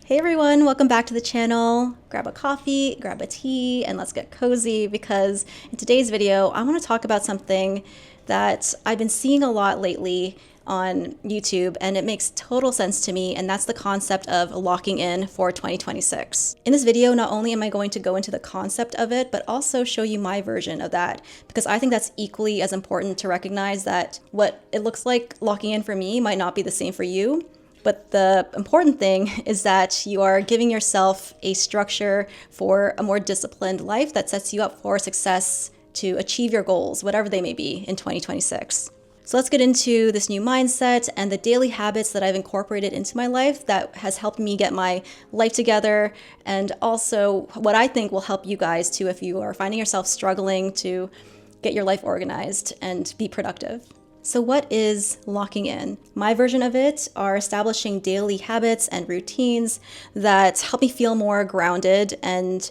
Hey everyone, welcome back to the channel. Grab a coffee, grab a tea, and let's get cozy because in today's video, I want to talk about something that I've been seeing a lot lately on YouTube, and it makes total sense to me, and that's the concept of locking in for 2026. In this video, not only am I going to go into the concept of it, but also show you my version of that, because I think that's equally as important to recognize that what it looks like locking in for me might not be the same for you. But the important thing is that you are giving yourself a structure for a more disciplined life that sets you up for success to achieve your goals, whatever they may be, in 2026. So let's get into this new mindset and the daily habits that I've incorporated into my life that has helped me get my life together, and also what I think will help you guys too if you are finding yourself struggling to get your life organized and be productive. So what is locking in? My version of it are establishing daily habits and routines that help me feel more grounded and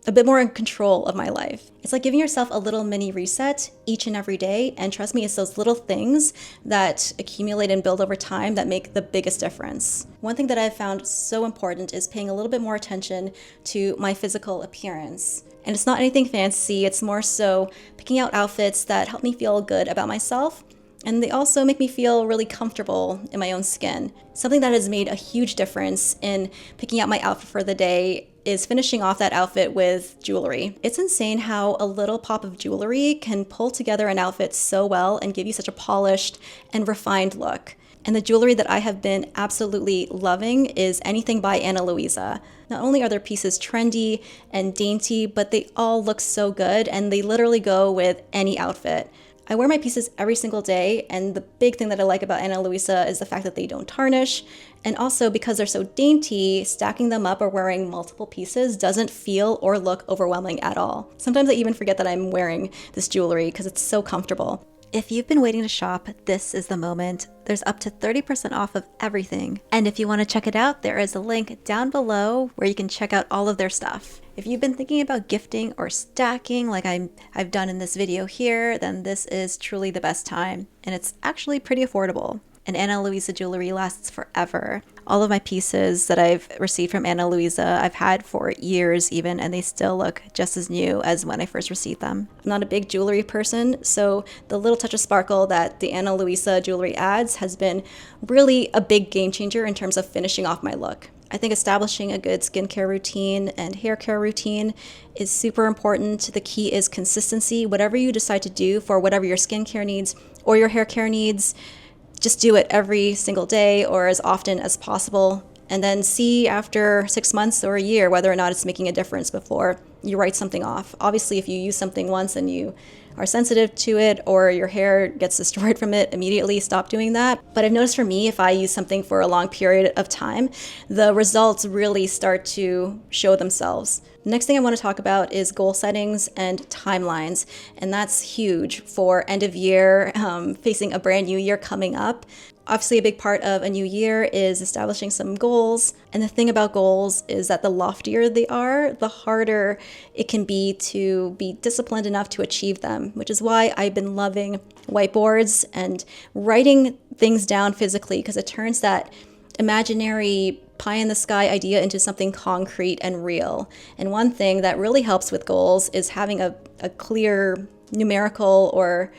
a bit more in control of my life. It's like giving yourself a little mini reset each and every day, and trust me, it's those little things that accumulate and build over time that make the biggest difference. One thing that I've found so important is paying a little bit more attention to my physical appearance. And it's not anything fancy, it's more so picking out outfits that help me feel good about myself, and they also make me feel really comfortable in my own skin. Something that has made a huge difference in picking out my outfit for the day is finishing off that outfit with jewelry. It's insane how a little pop of jewelry can pull together an outfit so well and give you such a polished and refined look. And the jewelry that I have been absolutely loving is anything by Ana Luisa. Not only are their pieces trendy and dainty, but they all look so good and they literally go with any outfit. I wear my pieces every single day, and the big thing that I like about Ana Luisa is the fact that they don't tarnish, and also because they're so dainty, stacking them up or wearing multiple pieces doesn't feel or look overwhelming at all. Sometimes I even forget that I'm wearing this jewelry because it's so comfortable. If you've been waiting to shop, this is the moment. There's up to 30% off of everything. And if you want to check it out, there is a link down below where you can check out all of their stuff. If you've been thinking about gifting or stacking like I've done in this video here, then this is truly the best time. And it's actually pretty affordable. And Ana Luisa jewelry lasts forever. All of my pieces that I've received from Ana Luisa, I've had for years even, and they still look just as new as when I first received them. I'm not a big jewelry person, so the little touch of sparkle that the Ana Luisa jewelry adds has been really a big game changer in terms of finishing off my look. I think establishing a good skincare routine and hair care routine is super important. The key is consistency. Whatever you decide to do for whatever your skincare needs or your hair care needs, just do it every single day or as often as possible, and then see after 6 months or a year whether or not it's making a difference before you write something off. Obviously, if you use something once and you are sensitive to it or your hair gets destroyed from it, immediately stop doing that. But I've noticed for me, if I use something for a long period of time, the results really start to show themselves. The next thing I want to talk about is goal settings and timelines, and that's huge for end of year, facing a brand new year coming up. Obviously, a big part of a new year is establishing some goals. And the thing about goals is that the loftier they are, the harder it can be to be disciplined enough to achieve them, which is why I've been loving whiteboards and writing things down physically, because it turns that imaginary pie in the sky idea into something concrete and real. And one thing that really helps with goals is having a clear numerical or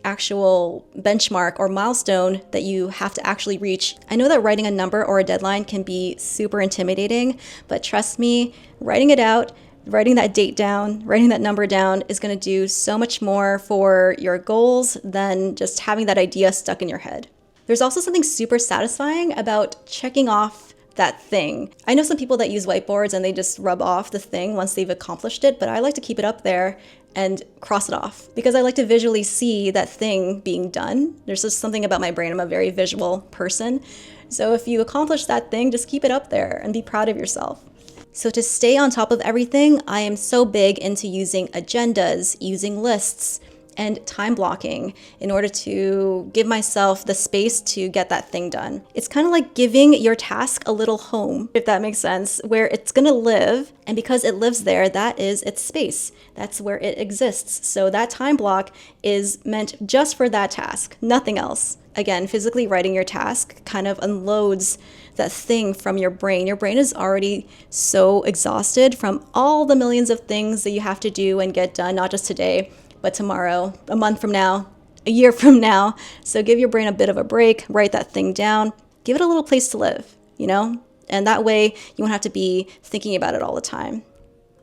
actual benchmark or milestone that you have to actually reach. I know that writing a number or a deadline can be super intimidating, but trust me, writing it out, writing that date down, writing that number down is going to do so much more for your goals than just having that idea stuck in your head. There's also something super satisfying about checking off that thing. I know some people that use whiteboards and they just rub off the thing once they've accomplished it, but I like to keep it up there and cross it off because I like to visually see that thing being done. There's just something about my brain. I'm a very visual person. So if you accomplish that thing, just keep it up there and be proud of yourself. So to stay on top of everything, I am so big into using agendas, using lists, and time blocking in order to give myself the space to get that thing done. It's kind of like giving your task a little home, if that makes sense, where it's gonna live, and because it lives there, that is its space. That's where it exists. So that time block is meant just for that task, nothing else. again, physically writing your task kind of unloads that thing from your brain. Your brain is already so exhausted from all the millions of things that you have to do and get done, not just today, but tomorrow, a month from now, a year from now. So give your brain a bit of a break, write that thing down, give it a little place to live, you know? And that way you won't have to be thinking about it all the time.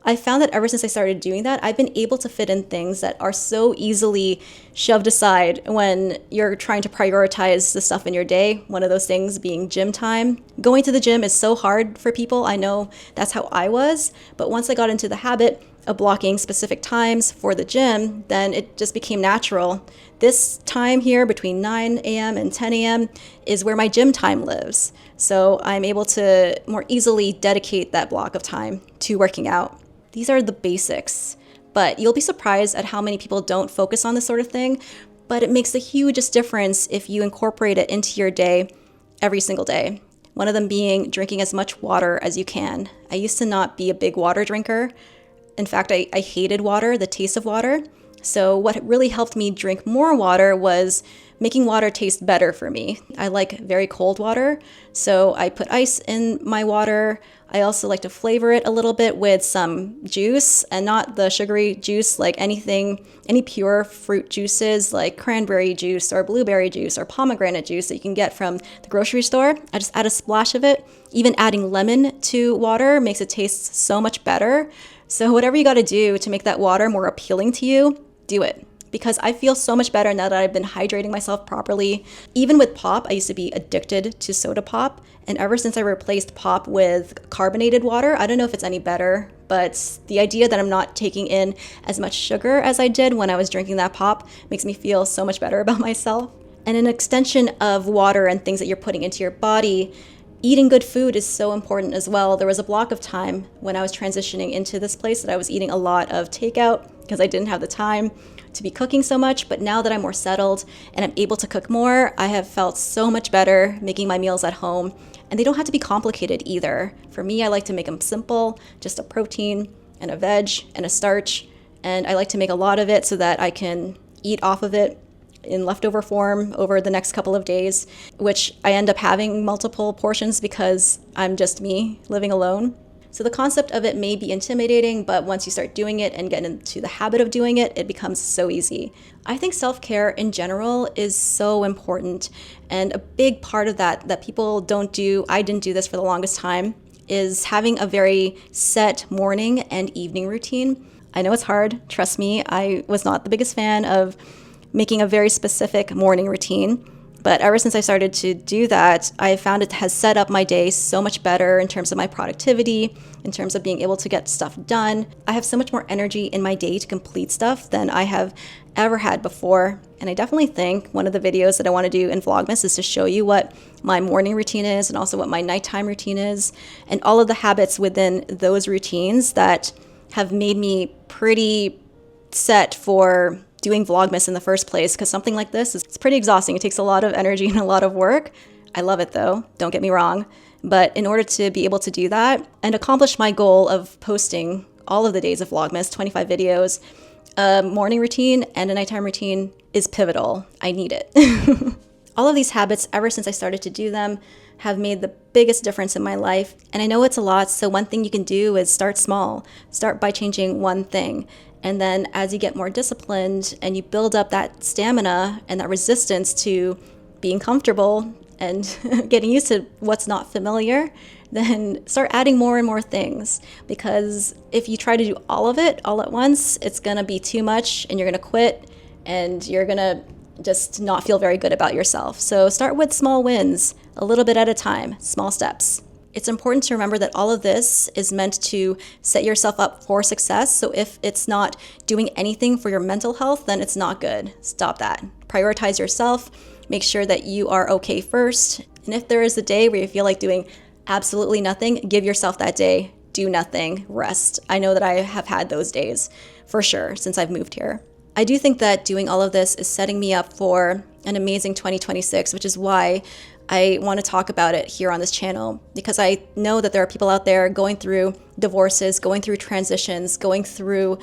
I found that ever since I started doing that, I've been able to fit in things that are so easily shoved aside when you're trying to prioritize the stuff in your day. One of those things being gym time. Going to the gym is so hard for people. I know that's how I was. But once I got into the habit of blocking specific times for the gym, then it just became natural. This time here between 9 a.m. and 10 a.m. is where my gym time lives. So I'm able to more easily dedicate that block of time to working out. These are the basics, but you'll be surprised at how many people don't focus on this sort of thing, but it makes the hugest difference if you incorporate it into your day every single day. One of them being drinking as much water as you can. I used to not be a big water drinker. In fact, I hated water, the taste of water. So what really helped me drink more water was making water taste better for me. I like very cold water, so I put ice in my water. I also like to flavor it a little bit with some juice, and not the sugary juice, like any pure fruit juices like cranberry juice or blueberry juice or pomegranate juice that you can get from the grocery store. I just add a splash of it. Even adding lemon to water makes it taste so much better. So whatever you got to do to make that water more appealing to you, do it. Because I feel so much better now that I've been hydrating myself properly. Even with pop, I used to be addicted to soda pop. And ever since I replaced pop with carbonated water, I don't know if it's any better, but the idea that I'm not taking in as much sugar as I did when I was drinking that pop makes me feel so much better about myself. And an extension of water and things that you're putting into your body, eating good food is so important as well. There was a block of time when I was transitioning into this place that I was eating a lot of takeout because I didn't have the time to be cooking so much, but now that I'm more settled and I'm able to cook more, I have felt so much better making my meals at home, and they don't have to be complicated either. For me, I like to make them simple, just a protein and a veg and a starch, and I like to make a lot of it so that I can eat off of it in leftover form over the next couple of days, which I end up having multiple portions because I'm just me living alone. So the concept of it may be intimidating, but once you start doing it and get into the habit of doing it, it becomes so easy. I think self-care in general is so important, and a big part of that people don't do, I didn't do this for the longest time, is having a very set morning and evening routine. I know it's hard, trust me, I was not the biggest fan of making a very specific morning routine. But ever since I started to do that, I found it has set up my day so much better in terms of my productivity, in terms of being able to get stuff done. I have so much more energy in my day to complete stuff than I have ever had before. And I definitely think one of the videos that I want to do in Vlogmas is to show you what my morning routine is and also what my nighttime routine is, and all of the habits within those routines that have made me pretty set for doing Vlogmas in the first place, because something like this is pretty exhausting. It takes a lot of energy and a lot of work. I love it though, don't get me wrong. But in order to be able to do that and accomplish my goal of posting all of the days of Vlogmas, 25 videos, a morning routine and a nighttime routine is pivotal. I need it. All of these habits, ever since I started to do them, have made the biggest difference in my life. And I know it's a lot, so one thing you can do is start small. Start by changing one thing. And then as you get more disciplined and you build up that stamina and that resistance to being comfortable and getting used to what's not familiar, then start adding more and more things. Because if you try to do all of it all at once, it's gonna be too much and you're gonna quit and you're gonna just not feel very good about yourself. So start with small wins, a little bit at a time, small steps. It's important to remember that all of this is meant to set yourself up for success. So if it's not doing anything for your mental health, then it's not good. Stop that. Prioritize yourself. Make sure that you are okay first. And if there is a day where you feel like doing absolutely nothing, give yourself that day. Do nothing. Rest. I know that I have had those days for sure since I've moved here. I do think that doing all of this is setting me up for an amazing 2026, which is why I want to talk about it here on this channel, because I know that there are people out there going through divorces, going through transitions, going through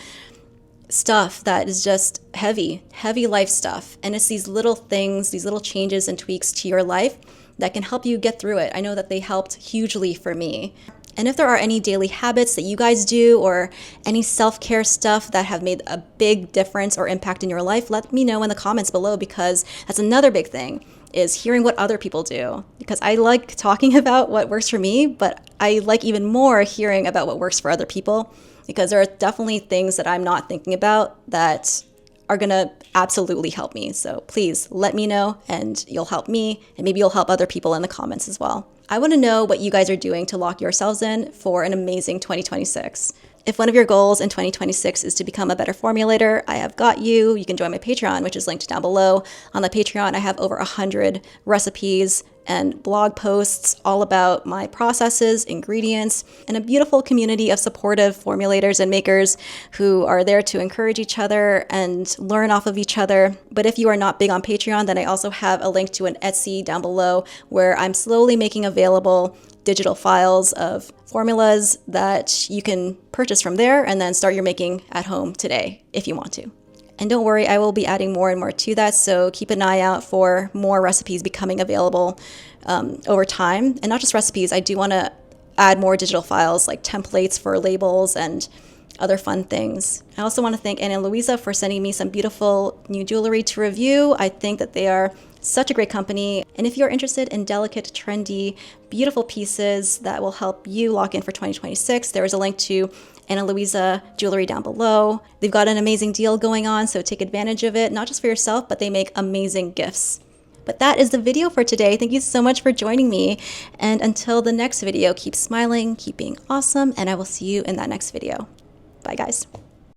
stuff that is just heavy life stuff. And it's these little things, these little changes and tweaks to your life that can help you get through it. I know that they helped hugely for me. And if there are any daily habits that you guys do or any self-care stuff that have made a big difference or impact in your life, let me know in the comments below, because that's another big thing, is hearing what other people do. Because I like talking about what works for me, but I like even more hearing about what works for other people, because there are definitely things that I'm not thinking about that are gonna absolutely help me. So please let me know, and you'll help me, and maybe you'll help other people in the comments as well. I wanna know what you guys are doing to lock yourselves in for an amazing 2026. If one of your goals in 2026 is to become a better formulator, I have got you. You can join my Patreon, which is linked down below. On the Patreon, I have over 100 recipes and blog posts all about my processes, ingredients, and a beautiful community of supportive formulators and makers who are there to encourage each other and learn off of each other. But if you are not big on Patreon, then I also have a link to an Etsy down below where I'm slowly making available digital files of formulas that you can purchase from there and then start your making at home today if you want to. And don't worry, I will be adding more and more to that, so keep an eye out for more recipes becoming available over time. And not just recipes, I do want to add more digital files like templates for labels and other fun things. I also want to thank Ana Luisa for sending me some beautiful new jewelry to review. I think that they are such a great company. And if you're interested in delicate, trendy, beautiful pieces that will help you lock in for 2026, there is a link to Ana Luisa jewelry down below. They've got an amazing deal going on, so take advantage of it, not just for yourself, but they make amazing gifts. But that is the video for today. Thank you so much for joining me. And until the next video, keep smiling, keep being awesome, and I will see you in that next video. Bye, guys.